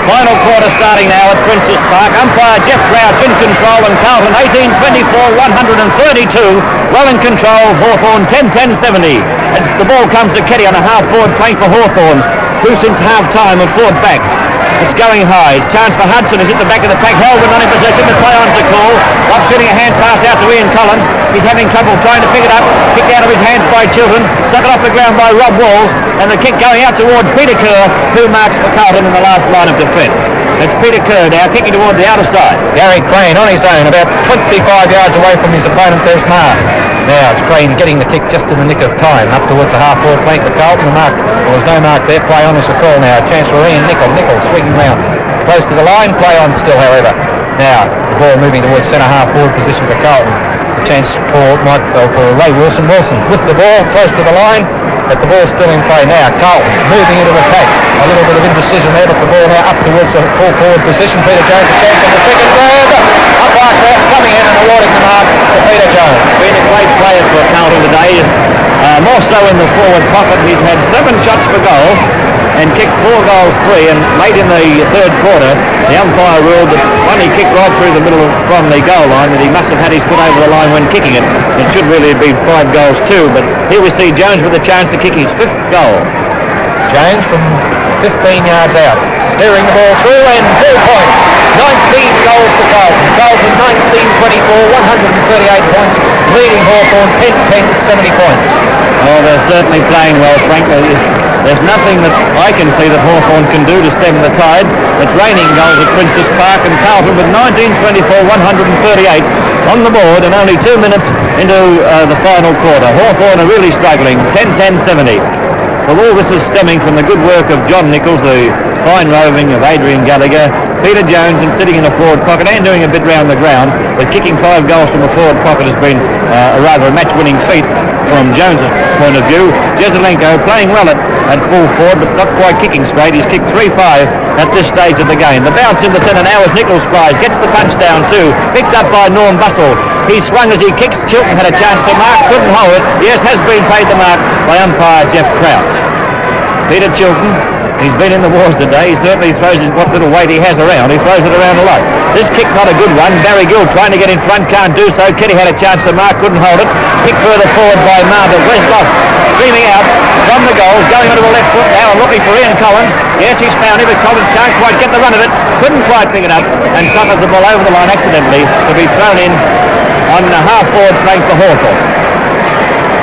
Final quarter starting now at Princess Park. Umpire Jeff Crouch in control and Carlton 18-24-132. Well in control, Hawthorn 10-10-70. And the ball comes to Keddy on a half-forward flank for Hawthorn, who since half-time have fought back. It's going high. Chance for Hudson is at the back of the pack. Held not in possession. The play on to call. Up shooting a hand pass out to Ian Collins. He's having trouble trying to pick it up. Kicked out of his hands by Chilton. Stuck it off the ground by Rob Walls. And the kick going out towards Peter Kerr, who marks for Carlton in the last line of defence. It's Peter Kerr now kicking towards the outer side. Gary Crane on his own, about 25 yards away from his opponent. There's Mark. Now it's Crane getting the kick just in the nick of time. Up towards the half-forward flank for Carlton. The mark. Well, there's no mark there. Play on is a call now. A chance for Ian Nicholl. Nicholl swinging round. Close to the line. Play on still, however. Now the ball moving towards centre half-forward position for Carlton. A chance for Ray Wilson. Wilson with the ball close to the line. But the ball's still in play now. Carlton moving into attack. A little bit of indecision there, but the ball now up towards the full forward position. Peter Jones a chance on the second grab. Umpire Crouch coming in and awarding the mark to Peter Jones. Been a great player for Carlton today. More so in the forward pocket. He's had 7 shots for goal and kicked 4 goals, 3, and late in the third quarter the umpire ruled that when he kicked right through the middle from the goal line that he must have had his foot over the line when kicking it. It should really have been 5 goals too, but here we see Jones with a chance to kick his 5th goal. Jones from 15 yards out, steering the ball through and 2 points. 19 goals for Carlton. Carlton 19-24, 138 points, leading Hawthorn 10-10, 70 points. Oh, they're certainly playing well, Frank. There's nothing that I can see that Hawthorn can do to stem the tide. It's raining goals at Princess Park, and Carlton with 19-24, 138 on the board and only 2 minutes into the final quarter. Hawthorn are really struggling, 10-10, 70. Well, all this is stemming from the good work of John Nichols, the fine roving of Adrian Gallagher, Peter Jones, and sitting in a forward pocket and doing a bit round the ground, but kicking 5 goals from a forward pocket has been rather a match-winning feat from Jones' point of view. Jezelenko playing well at full forward, but not quite kicking straight. He's kicked 3-5 at this stage of the game. The bounce in the centre now as Nichols flies, gets the punch down too, picked up by Norm Bussell. He swung as he kicked. Chilton had a chance to mark, couldn't hold it. Yes, has been paid the mark by umpire Jeff Crouch. Peter Chilton, he's been in the wars today. He certainly throws what little weight he has around. He throws it around a lot. This kick not a good one. Barry Gill trying to get in front, can't do so. Kenny had a chance to mark, couldn't hold it. Kick further forward by Mar, but Westlock streaming out from the goal, going onto the left foot now and looking for Ian Collins. Yes, he's found him, but Collins can't quite get the run of it. Couldn't quite pick it up and suffers the ball over the line accidentally to be thrown in on the half-forward flank for Hawthorn.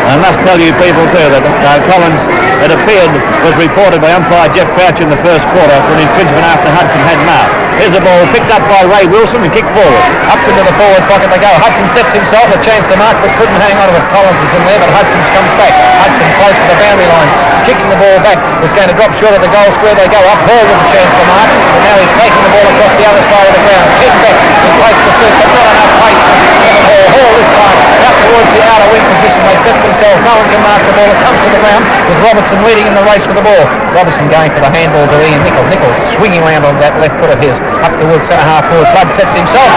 I must tell you people too that Collins, it appeared, was reported by umpire Jeff Crouch in the first quarter for an infringement after Hudson had marked. Here's the ball picked up by Ray Wilson and kicked forward. Up into the forward pocket they go. Hudson sets himself, a chance to mark but couldn't hang on to it. Collins is in there, but Hudson comes back. Hudson close to the boundary line, kicking the ball back. Was going to drop short of the goal square. They go up. Hall with a chance to mark, and now he's taking the ball across the other side of the ground. Heading back in place to shoot, but not enough pace. Hall this time out towards the outer wing position. They set themselves. No one can mark the ball. It comes to the ground with Robertson leading in the race for the ball. Robertson going for the handball to Ian Nichols. Nichols swinging around on that left foot of his. Up towards centre half forward. Flood sets himself.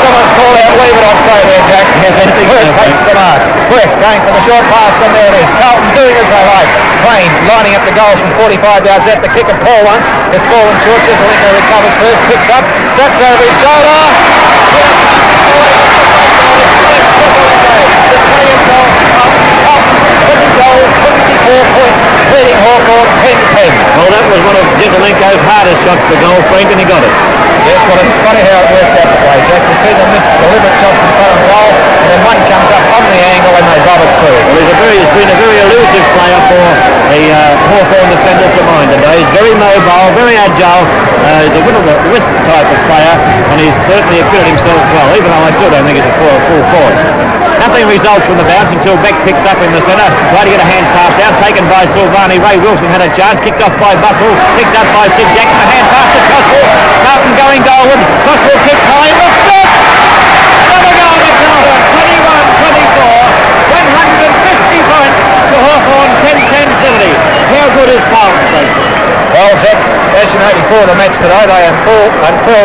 Someone's called out. Leave it on play there, Jack. First takes the mark. Quick going for the short pass, and there it is. Carlton doing as they like. Crane lining up the goals from 45 yards out. The kick of Paul once. It's fallen short. Jezelenko recovers first. Picks up. Steps over his shoulder. Leading Hawthorn 10-10. Well, that was one of Jezelenko's hardest shots for goal, Frank, and he got it. Yes, well, it's funny how it works out the way, Jack. You see them miss deliberate shots in front of the goal, and then one comes up on the angle and they got it through. Well, he's been a very elusive player for the Hawthorn defenders of mine today. He's very mobile, very agile. He's a wisp type of player, and he's certainly acquitted himself well, even though I still don't think it's a full forward. Nothing results from the bounce until Beck picks up in the centre. Tried to get a hand pass out, taken by Silvani. Ray Wilson had a chance, kicked off by Bussell, picked up by Sid Jackson. A hand pass to Coswell. Carlton going goalward. Coswell kicked high and was stopped. Another goal to Carlton. 21-24. 150 points to Hawthorn. 10-10-70. How good is Carlton? Well, Jack, as you know, you before the match today, they unfurled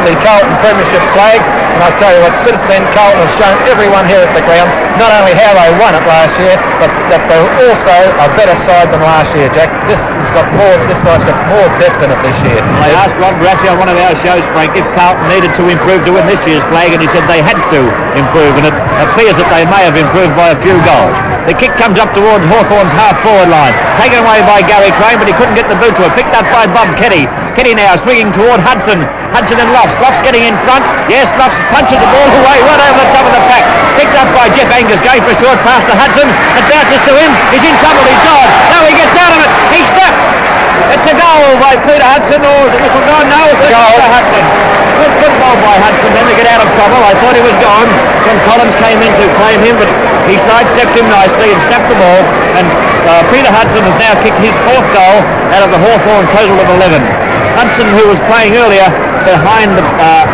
the Carlton Premiership flag, and I tell you what, since then Carlton has shown everyone here at the ground not only how they won it last year, but that they're also a better side than last year, Jack. This side's got more depth in it this year. I asked Rob Brassie on one of our shows, Frank, if Carlton needed to improve to win this year's flag, and he said they had to improve, and it appears that they may have improved by a few goals. The kick comes up towards Hawthorn's half-forward line. Taken away by Gary Crane, but he couldn't get the boot to it. Picked up by Bob Kenny. Kenny now swinging toward Hudson. Hudson and Lofts. Lofts getting in front. Yes, Lofts punches the ball away right over the top of the pack. Picked up by Jeff Angus. Going for a short pass to Hudson. It bounces to him. He's in trouble. He's gone. No, he gets out of it. He's stuck. It's a goal by Peter Hudson, or is it whistle gone? No, it's a goal by Hudson. Good football by Hudson then to get out of trouble. I thought he was gone when Collins came in to claim him, but he sidestepped him nicely and snapped the ball, and Peter Hudson has now kicked his 4th goal out of the Hawthorn total of 11. Hudson, who was playing earlier behind the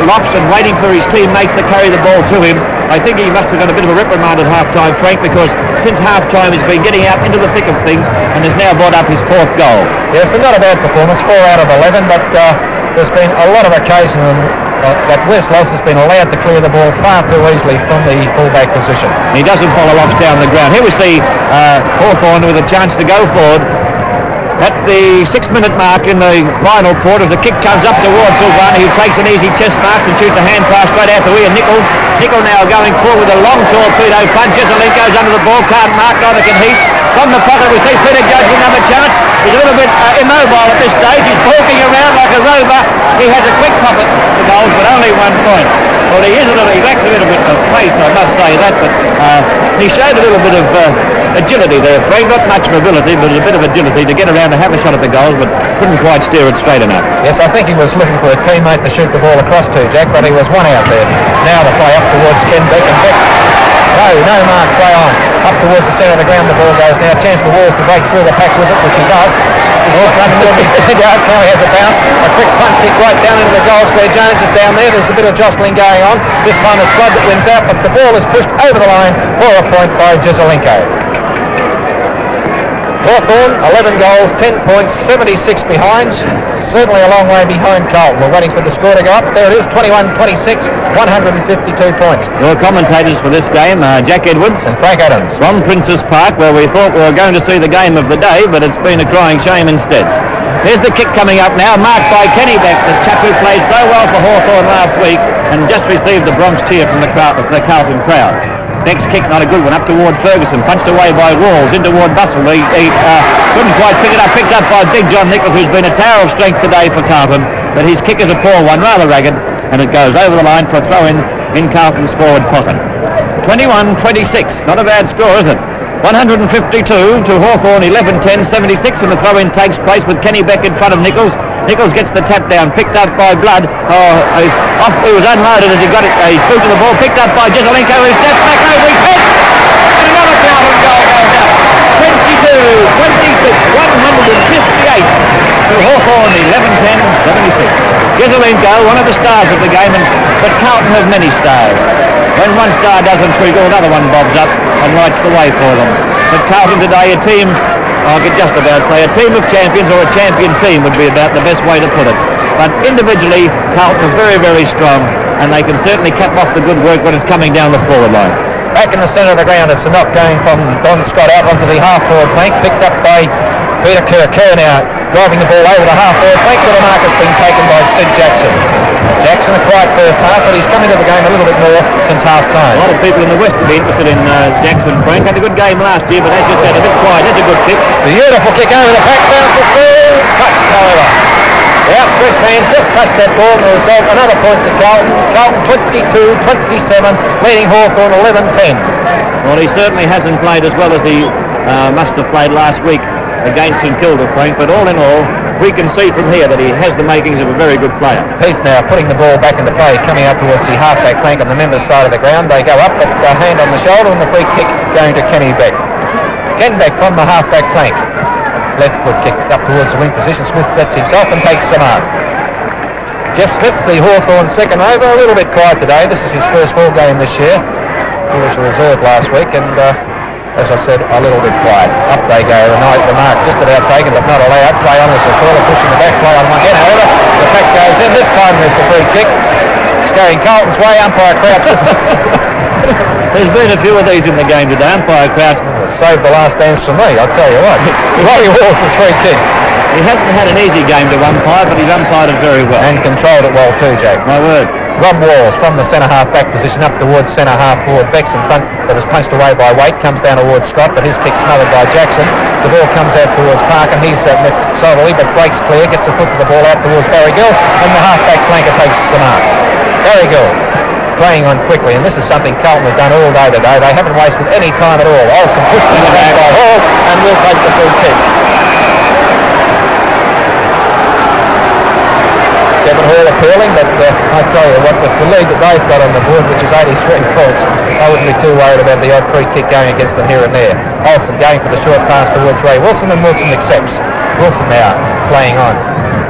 locks and waiting for his teammates to carry the ball to him, I think he must have got a bit of a reprimand at half-time, Frank, because since half-time he's been getting out into the thick of things and has now brought up his 4th goal. Yes, and not a bad performance, 4 out of 11, but there's been a lot of occasion that Wes Loss has been allowed to clear the ball far too easily from the full-back position. He doesn't follow Locks down the ground. Here we see Hawthorn with a chance to go forward. At the 6-minute mark in the final quarter, the kick comes up towards Silvani, who takes an easy chest mark and shoots a hand pass straight out to Ian Nicol. Nicol now going forward with a long torpedo punch. Jesselink goes under the ball, can't mark Donovan Heath. From the pocket we see Peter Judge with another chance. He's a little bit immobile at this stage. He's walking around like a rover. He has a quick pop at the goals, but only 1 point. Well, he lacks a little bit of pace, I must say that, but he showed a little bit of agility there, Frank. Not much mobility, but a bit of agility to get around to have a shot at the goals, but couldn't quite steer it straight enough. Yes, I think he was looking for a teammate to shoot the ball across to, Jack, but he was one out there. Now the play up towards Ken Beck, and Beck, no mark, play on. Up towards the centre of the ground, the ball goes now. Chance for Walls to break through the pack with it, which he does. Walls runs into his 10 yards, now he has a bounce. A quick punt kick right down into the goal square. Jones is down there. There's a bit of jostling going on. This time a flood that wins out, but the ball is pushed over the line for a point by Jesselenko. Hawthorn, 11 goals, 10 points, 76 behind. Certainly a long way behind Carlton. We're waiting for the score to go up. There it is, 21-26, 152 points. Your commentators for this game are Jack Edwards and Frank Adams. From Princes Park, where we thought we were going to see the game of the day, but it's been a crying shame instead. Here's the kick coming up now, marked by Kenny Beck, the chap who played so well for Hawthorn last week and just received the Bronx cheer from the Carlton crowd. Beck's kick, not a good one, up toward Ferguson, punched away by Walls, in toward Bustle. He couldn't quite pick it up, picked up by Big John Nichols, who's been a tower of strength today for Carlton, but his kick is a poor one, rather ragged, and it goes over the line for a throw-in in Carlton's forward pocket. 21-26, not a bad score, is it? 152 to Hawthorn, 11-10, 76, and the throw-in takes place with Kenny Beck in front of Nichols. Nichols gets the tap down, picked up by Blood. He was unloaded as he got it. He's through to the ball, picked up by Jesselenko, who steps back over his head. And another Carlton goal goes up. 22-26, 158 to Hawthorn, 11-10, 76. Jesselenko, one of the stars of the game, but Carlton have many stars. When one star doesn't twinkle, another one bobs up and lights the way for them. But Carlton today, a team, I could just about say, a team of champions, or a champion team would be about the best way to put it. But individually, Carlton are very, very strong, and they can certainly cap off the good work when it's coming down the forward line. Back in the centre of the ground, it's a knock going from Don Scott out onto the half-forward flank, picked up by Peter Kerr. Kerr now driving the ball over the half-forward flank, but the mark has been taken by Sid Jackson. Jackson, a quiet first half, but he's come into the game a little bit more since half-time. A lot of people in the West would be interested in Jackson. Frank had a good game last year, but as you said, a bit quiet. That's a good kick. Beautiful kick over the pack, bounces through, touched, however. The outstretched hands just touched that ball, and the result, another point to Carlton. Carlton 22-27, leading Hawthorn 11-10. Well, he certainly hasn't played as well as he must have played last week against St Kilda, Frank, but all in all, we can see from here that he has the makings of a very good player. Heath now putting the ball back into play, coming out towards the half-back flank on the members' side of the ground. They go up, but a hand on the shoulder, and the free kick going to Kenny Beck. Ken Beck from the half-back flank. Left foot kick up towards the wing position. Smith sets himself and takes some out. Jeff Smith, the Hawthorn second over, a little bit quiet today. This is his first full game this year. He was a reserve last week, and as I said, a little bit quiet. Up they go, the mark just about taken but not allowed. Play on as a caller, pushing the back, play on one again. However, the pack line, and there's a free kick. It's going Carlton's way, umpire Crouch. There's been a few of these in the game today. Umpire Crouch saved the last dance for me, I'll tell you what. Roddy Walls' free kick. He hasn't had an easy game to umpire, but he's umpired it very well. And controlled it well too, Jack. My word. Rob Walls from the centre-half back position up towards centre-half forward. Beck's in front, but is punched away by Waite. Comes down towards Scott, but his kick's smothered by Jackson. The ball comes out towards Parker. He's met solidly, but breaks clear. Gets a foot of the ball out towards Barry Gill. And the half-back flanker takes the mark. Barry Gill playing on quickly, and this is something Carlton have done all day today. They haven't wasted any time at all. Olsen pushed in the back by Hall, and will take the free kick. Devon Hall appealing, but I tell you what, with the lead that they've got on the board, which is 83 points, I wouldn't be too worried about the odd free kick going against them here and there. Olsen going for the short pass towards Ray Wilson, and Wilson accepts. Wilson now playing on.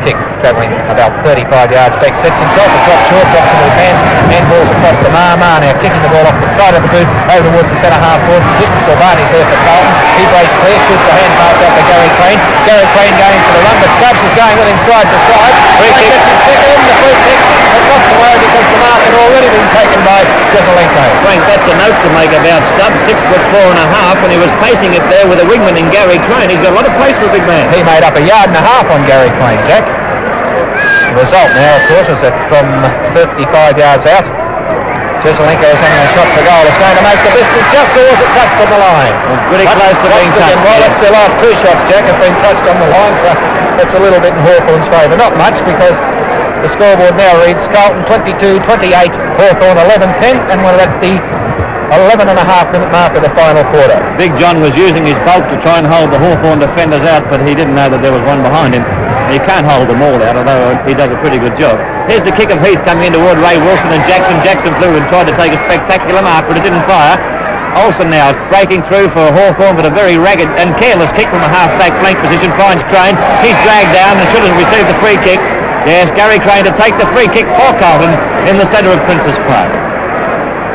Kick travelling about 35 yards back, sets himself, a drop short, drops in his hands, handballs across to Ma now kicking the ball off the side of the boot over towards the centre-half forward position. Silvani's there for Carlton. He breaks clear, shoots the hand pass out to Gary Crane. Gary Crane going for the run, but Stubbs is going with him stride to stride. Free kick. The free kick across the way because the mark had already been taken by Jezelenko. Frank, that's a note to make about Stubbs, 6'4.5", and he was pacing it there with a wingman in Gary Crane. He's got a lot of pace for a big man. He made up 1.5 yards on Gary Crane, Jack. The result now, of course, is that from 55 yards out, Jezelenko is having a shot for goal. It's going to make the distance just as it touched on the line. Pretty close to being touched. Well, that's their last 2 shots, Jack, have been touched on the line, so that's a little bit in Hawthorn's favour. Not much, because the scoreboard now reads Carlton 22-28, Hawthorn 11-10, and we're at the 11.5-minute mark of the final quarter. Big John was using his bulk to try and hold the Hawthorn defenders out, but he didn't know that there was one behind him. He can't hold them all out, although he does a pretty good job. Here's the kick of Heath coming in toward Ray Wilson and Jackson. Jackson flew and tried to take a spectacular mark, but it didn't fire. Olsen now breaking through for Hawthorn, but a very ragged and careless kick from the half-back flank position. Finds Crane. He's dragged down and should have received the free kick. Yes, Gary Crane to take the free kick for Carlton in the centre of Prince's Park.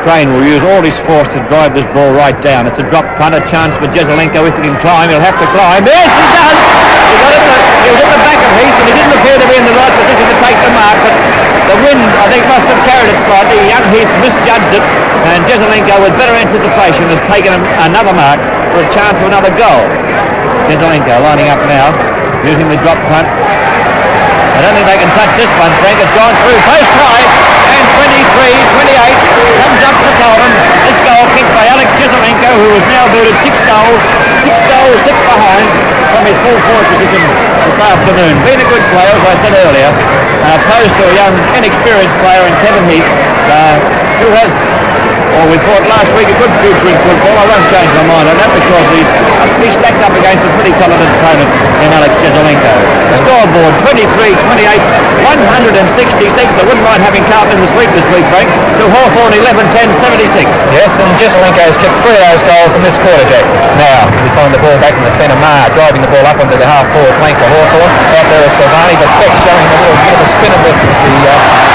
Crane will use all his force to drive this ball right down. It's a drop punt, a chance for Jezelenko if he can climb. He'll have to climb. Yes, he does! He was at the back of Heath, and he didn't appear to be in the right position to take the mark, but the wind, I think, must have carried it slightly. Young Heath misjudged it, and Jezelenko, with better anticipation, has taken another mark for a chance of another goal. Jezelenko lining up now, using the drop punt. I don't think they can touch this one, Frank. It's gone through post high, and 23-28 comes up to Carlton. This goal kicked by Alex Jezelenko, who has now booted 6 goals, 6 behind from his full forward position this afternoon. Been a good player, as I said earlier, opposed to a young, inexperienced player in Kevin Heath, who has, we thought last week, a good future in football. I won't change my mind on that because he's stacked up against a pretty talented opponent in Alex Jezelenko. The scoreboard 23-28, 166. I wouldn't mind having Carlton this week, Frank, to Hawthorn 11-10-76. Yes, and Jezelenko's kicked 3 of those goals in this quarter, Jack. Now, we find the ball back in the centre. Driving the ball up onto the half-forward flank for Hawthorn. Out there is Silvani, but Beck showing a little bit of a spin of the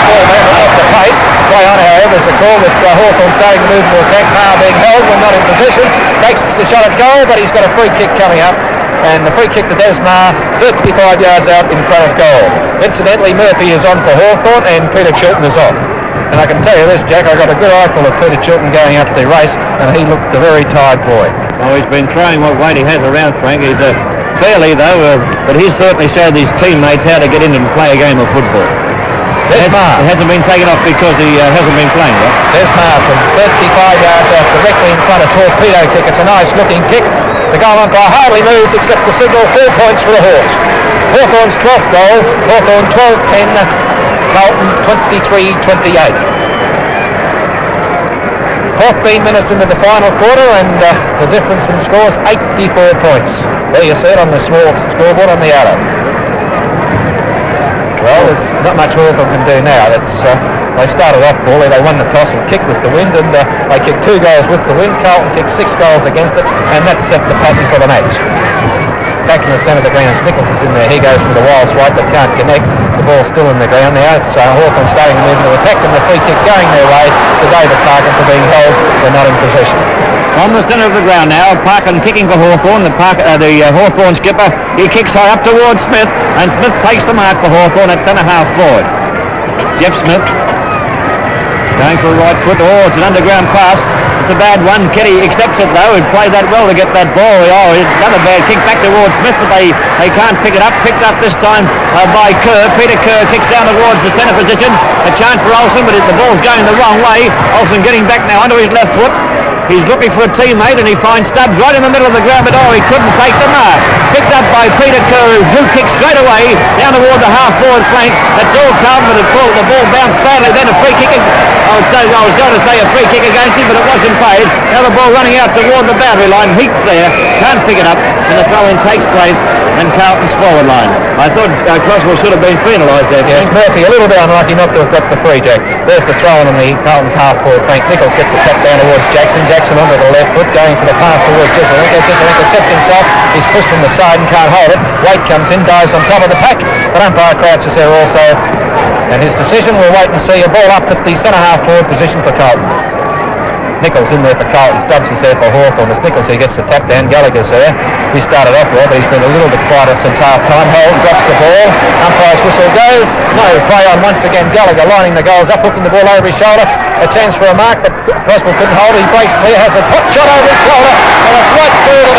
ball there off the pace. Play on, however, is the call with Hawthorn starting to move to attack. Being held when not in position. Takes the shot at goal, but he's got a free kick coming up. And the free kick to Desmar, 55 yards out in front of goal. Incidentally, Murphy is on for Hawthorn and Peter Chilton is off. And I can tell you this, Jack, I got a good eyeful of Peter Chilton going up the race, and he looked a very tired boy. Oh, he's been throwing what weight he has around, Frank. He's fairly, though, but he's certainly showed his teammates how to get in and play a game of football. Desmar. It hasn't been taken off because he hasn't been playing, right? Desmar from 35 yards out directly in front of torpedo kick. It's a nice looking kick. The goal umpire hardly moves except to signal 4 points for the Hawks. Hawthorn's 12th goal. Hawthorn 12-10. Carlton 23-28. 14 minutes into the final quarter, and the difference in scores 84 points. There you see it on the small scoreboard on the arrow. Well, there's not much Hawthorn can do now. They started off poorly. They won the toss and kicked with the wind, and they kicked 2 goals with the wind. Carlton kicked 6 goals against it, and that set the pattern for the match. Back in the centre of the ground, Nichols is in there. He goes for the wild swipe, but can't connect. The ball's still in the ground now. It's Hawthorn starting to move into attack, and the free kick going their way to David Parkin for being held. They're not in possession. On the centre of the ground now, Parkin kicking for Hawthorn. The Hawthorn skipper, he kicks high up towards Smith, and Smith takes the mark for Hawthorn at centre half forward. Jeff Smith going for a right foot. Oh, it's an underground pass. It's a bad one. Kenny accepts it though. He played that well to get that ball. Oh, another bad kick back towards Smith, but they can't pick it up. Picked up this time by Kerr. Peter Kerr kicks down towards the centre position. A chance for Olsen, but the ball's going the wrong way. Olsen getting back now onto his left foot. He's looking for a teammate and he finds Stubbs right in the middle of the ground, but oh, he couldn't take the mark. Picked up by Peter Kerr, who kicks straight away down toward the half-forward flank. That's all Carlton, but the ball bounced badly. Then a free kick. I was going to say a free kick against him, but it wasn't paid. Now the ball running out toward the boundary line. Heaps there, can't pick it up, and the throw-in takes place and Carlton's forward line. I thought Croswell should have been penalised there. Yes, Murphy a little bit unlucky not to have got the free, Jack. There's the throw-in on the Carlton's half-forward flank. Nichols gets the tap down towards Jackson. Jackson onto the left foot, going for the pass towards Jesselenko. Jesselenko sets himself. He's pushed from the side and can't hold it. Wade comes in, dives on top of the pack, but umpire crouches there also. And his decision, we'll wait and see. A ball up at the centre half-forward position for Carlton. Nichols in there for Carlton. Stubbs is there for Hawthorn. As Nichols here gets the tap down, Gallagher's there. He started off well, but he's been a little bit quieter since half-time. Holden drops the ball. Umpire's whistle goes. No, play on once again. Gallagher lining the goals up, hooking the ball over his shoulder. A chance for a mark, but Croswell couldn't hold it. He breaks clear, has a hot shot over his shoulder, and it's right through to the